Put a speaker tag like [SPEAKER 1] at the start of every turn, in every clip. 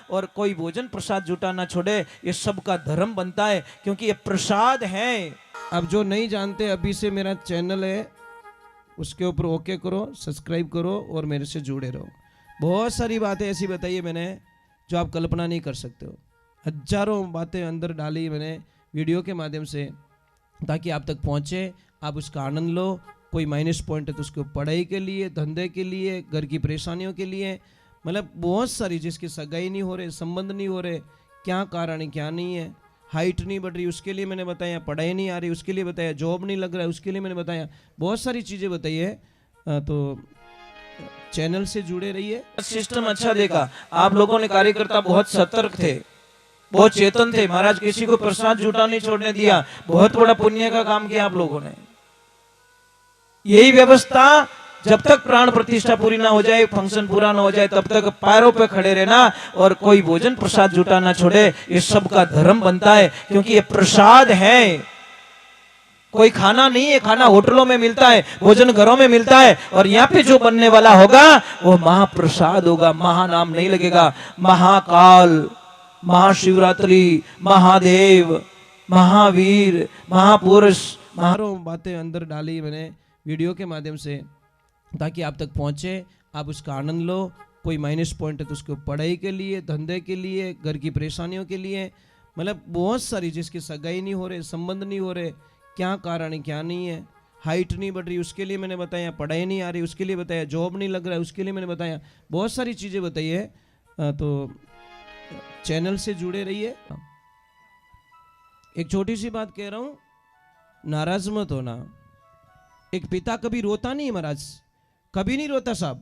[SPEAKER 1] और कोई भोजन प्रसाद जुटा ना छोड़े, ये सबका धर्म बनता है, क्योंकि ये प्रसाद है। अब जो नहीं जानते, अभी से मेरा चैनल है, उसके ऊपर ओके करो, सब्सक्राइब करो और मेरे से जुड़े रहो। बहुत सारी बातें ऐसी बताई है मैंने जो आप कल्पना नहीं कर सकते हो। हजारों बातें अंदर डाली मैंने वीडियो के माध्यम से, ताकि आप तक पहुंचे, आप उसका आनंद लो। कोई माइनस पॉइंट है तो उसको पढ़ाई के लिए, धंधे के लिए, घर की परेशानियों के लिए, मतलब बहुत सारी, जिसकी सगाई नहीं हो रहे, संबंध नहीं हो रहे, क्या कारण है क्या नहीं है, हाइट नहीं बढ़ रही उसके लिए मैंने बताया, पढ़ाई नहीं आ रही उसके लिए बताया, जॉब नहीं लग रहा है उसके लिए मैंने बताया, बहुत सारी चीज़ें बताई है। तो चैनल से जुड़े रहिए। सिस्टम अच्छा देखा, आप लोगों ने कार्यकर्ता बहुत सतर्क थे, बहुत चेतन थे। महाराज किसी को प्रसाद जुटा नहीं छोड़ने दिया, बहुत बड़ा पुण्य का काम किया आप लोगों ने। यही व्यवस्था, जब तक प्राण प्रतिष्ठा पूरी ना हो जाए, फंक्शन पूरा ना हो जाए, तब तक पैरों पे खड़े रहना और कोई भोजन प्रसाद जुटा ना छोड़े, ये सबका धर्म बनता है, क्योंकि ये प्रसाद है। कोई खाना नहीं है, खाना होटलों में मिलता है, भोजन घरों में मिलता है, और यहाँ पे जो बनने वाला होगा वो महाप्रसाद होगा। महानाम नहीं लगेगा, महाकाल, महाशिवरात्रि, महादेव, महावीर, महापुरुष, बातें अंदर डाली मैंने वीडियो के माध्यम से, ताकि आप तक पहुंचे, आप उसका आनंद लो। कोई माइनस पॉइंट है तो उसको पढ़ाई के लिए, धंधे के लिए, घर की परेशानियों के लिए, मतलब बहुत सारी, जिसकी सगाई नहीं हो रहे, संबंध नहीं हो रहे, क्या कारण है क्या नहीं है, हाइट नहीं बढ़ रही उसके लिए मैंने बताया, पढ़ाई नहीं आ रही उसके लिए बताया, जॉब नहीं लग रहा है उसके लिए मैंने बताया, बहुत सारी चीज़ें बताई है। तो चैनल से जुड़े रहिए। एक छोटी सी बात कह रहा हूं, नाराज मत होना। एक पिता कभी रोता नहीं महाराज, कभी नहीं रोता साहब।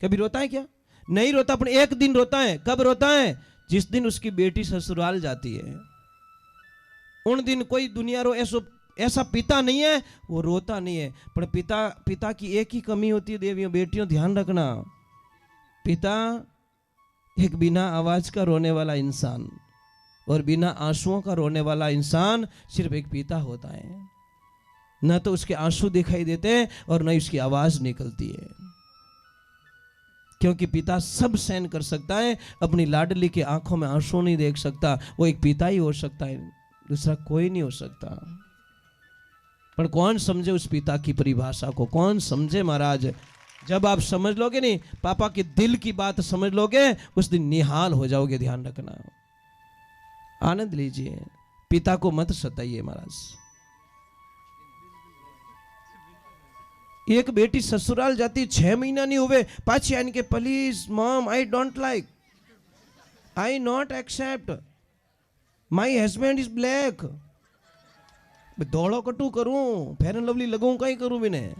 [SPEAKER 1] कभी रोता है क्या? नहीं रोता, पर एक दिन रोता है। कब रोता है? जिस दिन उसकी बेटी ससुराल जाती है, उन दिन कोई दुनिया रो ऐसा पिता नहीं है, वो रोता नहीं है। पर पिता की एक ही कमी होती है देवियों, बेटियों ध्यान रखना, पिता एक बिना आवाज का रोने वाला इंसान और बिना आंसुओं का रोने वाला इंसान सिर्फ एक पिता होता है। न तो उसके आंसू दिखाई देते हैं और न उसकी आवाज निकलती है, क्योंकि पिता सब सहन कर सकता है, अपनी लाडली की आंखों में आंसू नहीं देख सकता। वो एक पिता ही हो सकता है, दूसरा कोई नहीं हो सकता। पर कौन समझे उस पिता की परिभाषा को, कौन समझे महाराज? जब आप समझ लोगे नहीं, पापा के दिल की बात समझ लोगे, उस दिन निहाल हो जाओगे। ध्यान रखना, आनंद लीजिए, पिता को मत सताइए महाराज। एक बेटी ससुराल जाती, 6 महीना नहीं हुए, पाछी आने के, please mom I don't like, I not accept, my husband is black. दौड़ो कटू करूं, फेयर एंड लवली लगूं, कहीं करूं मैंने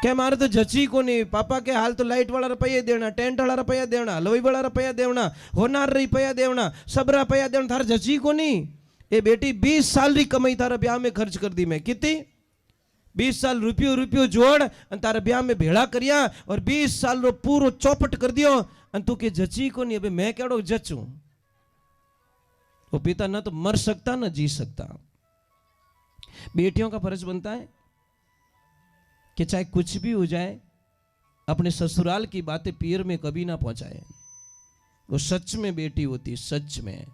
[SPEAKER 1] क्या? मारे तो जची को नहीं, पापा के हाल तो लाइट वाला रुपया देना, टेंट वाला रुपया देना, हलवाई वाला रुपया देना, होनार रुपया देना, सब रुपया देना, थार जची को नहीं। ये बेटी 20 साल री कमाई थारा ब्याह में खर्च कर दी मैं। कितनी? 20 साल रुपयो जोड़ और तारा ब्याह में भेड़ा करिया, और 20 साल रो पूरो चौपट कर दियो, और तू के जची को नहीं। अबे मैं केड़ो जचू? वो पिता ना तो मर सकता ना जी सकता। बेटियों का फर्ज बनता है कि चाहे कुछ भी हो जाए, अपने ससुराल की बातें पीर में कभी ना पहुंचाए। वो सच में बेटी होती, सच में।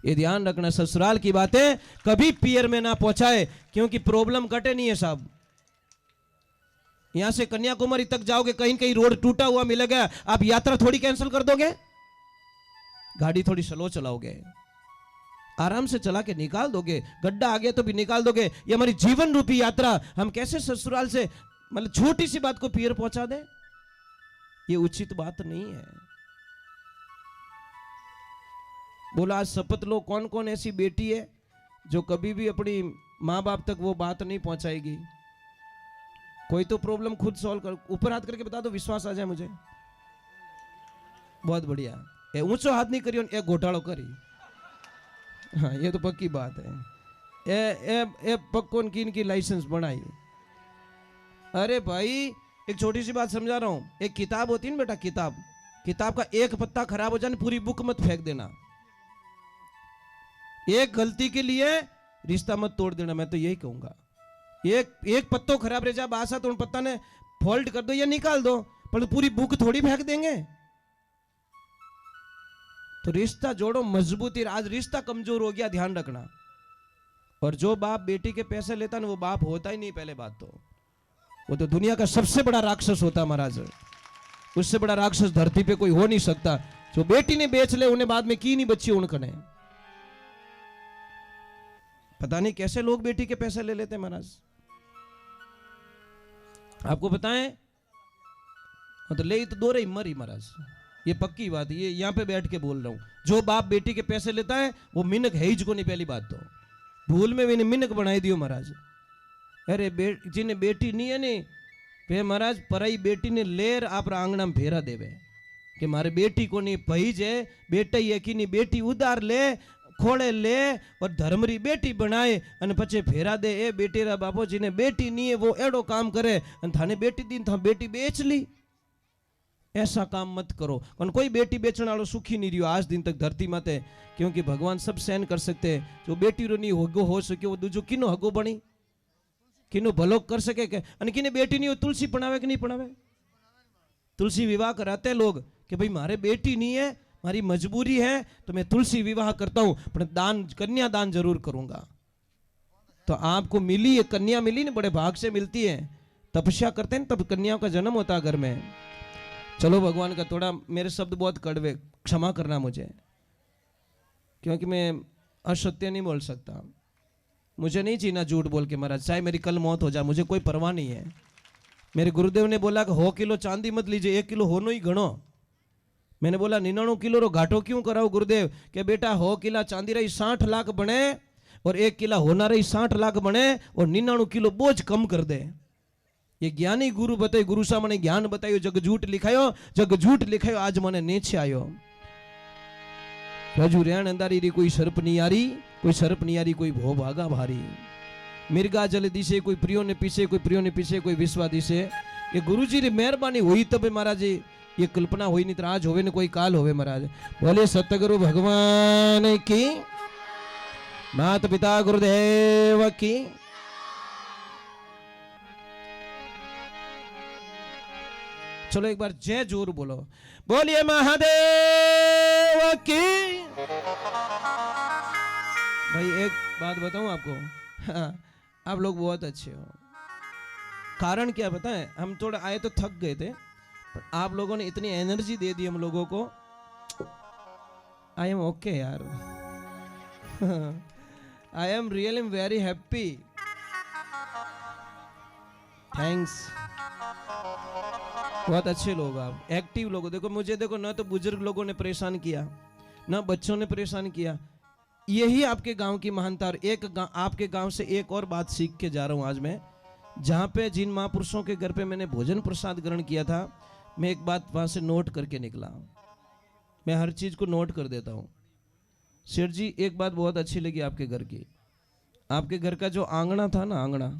[SPEAKER 1] ये ध्यान रखना, ससुराल की बातें कभी पियर में ना पहुंचाए, क्योंकि प्रॉब्लम कटे नहीं है साहब। यहां से कन्याकुमारी तक जाओगे, कहीं कहीं रोड टूटा हुआ मिलेगा, आप यात्रा थोड़ी कैंसिल कर दोगे? गाड़ी थोड़ी स्लो चलाओगे, आराम से चला के निकाल दोगे, गड्ढा आ गया तो भी निकाल दोगे। ये हमारी जीवन रूपी यात्रा, हम कैसे ससुराल से मतलब छोटी सी बात को पियर पहुंचा दे? ये उचित बात नहीं है। बोला आज शपथ लो, कौन कौन ऐसी बेटी है जो कभी भी अपनी माँ बाप तक वो बात नहीं पहुंचाएगी? कोई तो प्रॉब्लम खुद सॉल्व कर, ऊपर हाथ करके बता दो, विश्वास आ जाए मुझे। बहुत बढ़िया। ए ऊंचो हाथ नहीं करियो, ए घोटालो करी। हाँ, ये तो पक्की बात है। ए पक्कों की लाइसेंस बनाई। अरे भाई, एक छोटी सी बात समझा रहा हूं। एक किताब होती है ना बेटा, किताब का एक पत्ता खराब हो जाए, पूरी बुक मत फेंक देना। एक गलती के लिए रिश्ता मत तोड़ देना, मैं तो यही कहूंगा। एक पत्तो खराब रह जाए, बासा तो उन पत्ता ने फोल्ड कर दो या निकाल दो, पर पूरी बुक थोड़ी फेंक देंगे। तो रिश्ता जोड़ो मजबूती। आज रिश्ता कमजोर हो गया, ध्यान रखना। और जो बाप बेटी के पैसे लेता ना वो बाप होता ही नहीं। पहले बात तो वो तो दुनिया का सबसे बड़ा राक्षस होता महाराज। उससे बड़ा राक्षस धरती पे कोई हो नहीं सकता। जो बेटी ने बेच ले उन्हें बाद में की नहीं बच्ची उनकने। पता नहीं कैसे लोग बेटी के पैसे ले लेते महाराज। आपको बताएं तो ले तो दो रही मरी महाराज, ये पक्की बात है। ये यहां पे बैठ के बोल रहा हूं। जो बाप बेटी के पैसे लेता है वो मिनक है ही को नहीं। पहली बात तो भूल में भी मिनक बनाई दियो महाराज। अरे जिन्हें बेटी नहीं है नी वे महाराज पराई बेटी ने लेर आप आंगणा में फेरा देवे कि मारे बेटी को नहीं भई जे बेटा ये की नहीं बेटी उधार ले खोड़े ले और धर्मरी बेटी बनाए और पछे फेरा दे। ए बेटी रा बापो जिन्हें बेटी नहीं है वो एडो काम करे थाने बेटी दी था बेटी बेच ली। ऐसा काम मत करो। कौन कोई बेटी बेचने वालों सुखी नहीं रही आज दिन तक धरती माते, क्योंकि भगवान सब सहन कर सकते। जो बेटी रो नहीं होगो हो सके वो दूजो किनो हगो बनी किनो भलो कर सके के किने बेटी नहीं हो तुलसी पढ़ावे कि नहीं पढ़ावे। तुलसी विवाह कराते हैं लोग कि भाई मारे बेटी नहीं है मारी मजबूरी है तो मैं तुलसी विवाह करता हूं पर दान कन्या दान जरूर करूंगा। तो आपको मिली है कन्या मिली ना, बड़े भाग से मिलती है। तपस्या करते हैं तब कन्याओं का जन्म होता है घर में। चलो भगवान का थोड़ा मेरे शब्द बहुत कड़वे, क्षमा करना मुझे, क्योंकि मैं असत्य नहीं बोल सकता। मुझे नहीं जीना झूठ बोल के महाराज, चाहे मेरी कल मौत हो जाए मुझे कोई परवाह नहीं है। मेरे गुरुदेव ने बोला कि 100 किलो चांदी मत लीजिए, 1 किलो होनो ही गणो। मैंने बोला 99 किलो रो घाटो क्यों कराओ गुरुदेव? के बेटा 100 किला चांदी रही 60 लाख बने और 1 किला होना रही 60 लाख बने और 99 किलो बोझ कम कर दे। ये ज्ञानी गुरु बताए, गुरु सा मने ज्ञान बतायो, जग झूठ लिखायो, जग झूठ लिखायो, आज मने नीचे आयो। रजू रेण अंधारी री कोई सर्प नहीं यारी, कोई सर्प नहीं यारी, कोई भो भागा भारी। मिर्गा जल दिशे कोई प्रियो ने पीछे, कोई प्रियो ने पीछे, कोई विश्वा दिशे। ये गुरुजी री मेहरबानी हुई तब महाराज जी, ये कल्पना हुई नहीं तो आज होवे न कोई काल होवे महाराज। बोले सतगुरु भगवान की, माता पिता गुरुदेव की। चलो एक बार जय जोर बोलो, बोलिए महादेव की। भाई एक बात बताऊं आपको, हाँ, आप लोग बहुत अच्छे हो। कारण क्या बताएं, हम थोड़ा आए तो थक गए थे, पर आप लोगों ने इतनी एनर्जी दे दी हम लोगों को। आई एम ओके यार, I am really very happy. Thanks, बहुत अच्छे लोग आप, एक्टिव लोग। देखो मुझे देखो, ना तो बुजुर्ग लोगों ने परेशान किया ना बच्चों ने परेशान किया। यही आपके गांव की महानता। और आपके गांव से एक और बात सीख के जा रहा हूं आज मैं। जहां पे जिन महापुरुषों के घर पे मैंने भोजन प्रसाद ग्रहण किया था, मैं एक बात वहां से नोट करके निकला। मैं हर चीज को नोट कर देता हूं। सेठ जी एक बात बहुत अच्छी लगी आपके घर की, आपके घर का जो आंगना था ना, आंगना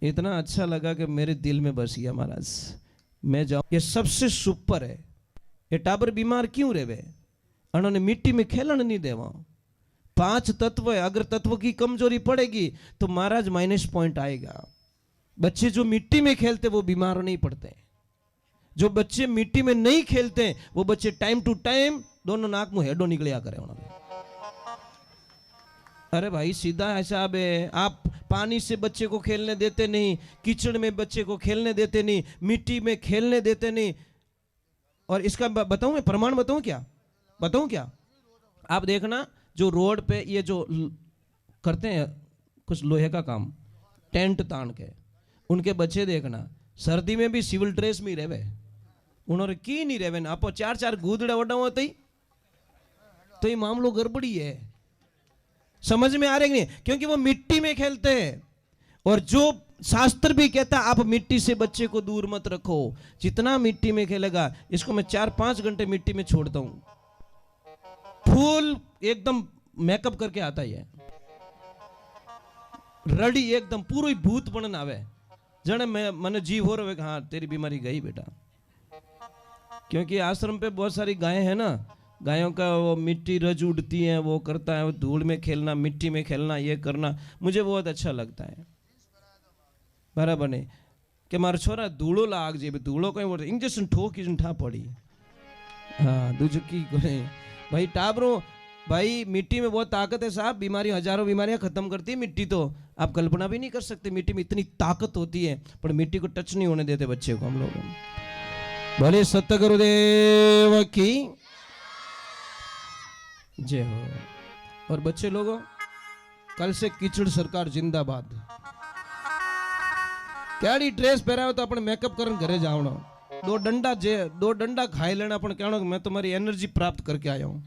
[SPEAKER 1] इतना अच्छा लगा कि मेरे दिल में बस गया महाराज। मैं जाऊं, ये सबसे सुपर है। ये टाबर बीमार क्यों रहे? उन्होंने मिट्टी में खेलन नहीं देवा। 5 तत्व है, अगर तत्व की कमजोरी पड़ेगी तो महाराज माइनस पॉइंट आएगा। बच्चे जो मिट्टी में खेलते वो बीमार नहीं पड़ते। जो बच्चे मिट्टी में नहीं खेलते वो बच्चे टाइम टू टाइम दोनों नाक मुंह हेडो निकलिया करे उन्होंने। अरे भाई सीधा हिसाब है। आप पानी से बच्चे को खेलने देते नहीं, कीचड़ में बच्चे को खेलने देते नहीं, मिट्टी में खेलने देते नहीं। और इसका बताऊं मैं प्रमाण, बताऊं क्या? आप देखना जो रोड पे ये जो करते हैं कुछ लोहे का काम, टेंट तान के, उनके बच्चे देखना सर्दी में भी सिविल ड्रेस में रहे। उन्होंने की नहीं रहे ना, आपको 4 गूदड़े वडा होते ही तो ये मामलो गड़बड़ी है। समझ में आ रहे नहीं? क्योंकि वो मिट्टी में खेलते हैं। और जो शास्त्र भी कहता है आप मिट्टी से बच्चे को दूर मत रखो। जितना मिट्टी में खेलेगा, इसको मैं 4-5 घंटे मिट्टी में छोड़ता हूं, फुल एकदम मेकअप करके आता ही है, रडी एकदम पूरा ही भूत बनन आवे। जने मन जीव हो रहे, हाँ तेरी बीमारी गई बेटा। क्योंकि आश्रम पे बहुत सारी गायें हैं ना, गायों का वो मिट्टी रज उड़ती है, वो करता है, वो धूल में खेलना, मिट्टी में खेलना, ये करना मुझे बहुत अच्छा लगता है। बराबर नहीं कि मारा छोरा धूड़ो लाग जे, धूड़ो कहीं इंजेक्शन ठोकी ठा पड़ी। हाँ दूजो की कोने भाई टाबरो भाई मिट्टी में बहुत ताकत है साहब, बीमारी हजारों बीमारियां खत्म करती है मिट्टी तो। आप कल्पना भी नहीं कर सकते मिट्टी में इतनी ताकत होती है, पर मिट्टी को टच नहीं होने देते बच्चे को हम लोग। भले सत्य गुरुदेव की जय हो। और बच्चे लोगों कल से कीचड़ सरकार जिंदाबाद। क्याड़ी ड्रेस पहरावे तो अपने मेकअप करन घरे जावणो, दो डंडा खाई लेना अपन कहना मैं तुम्हारी एनर्जी प्राप्त करके आया हूं।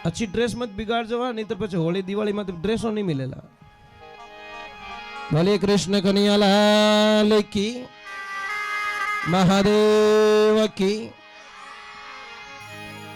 [SPEAKER 1] अच्छी ड्रेस मत बिगाड़ जवा, नहीं तो પછી होली दिवाली में तो ड्रेसों नहीं मिलेला। भले कृष्ण कन्हैया लाल की, महादेव की।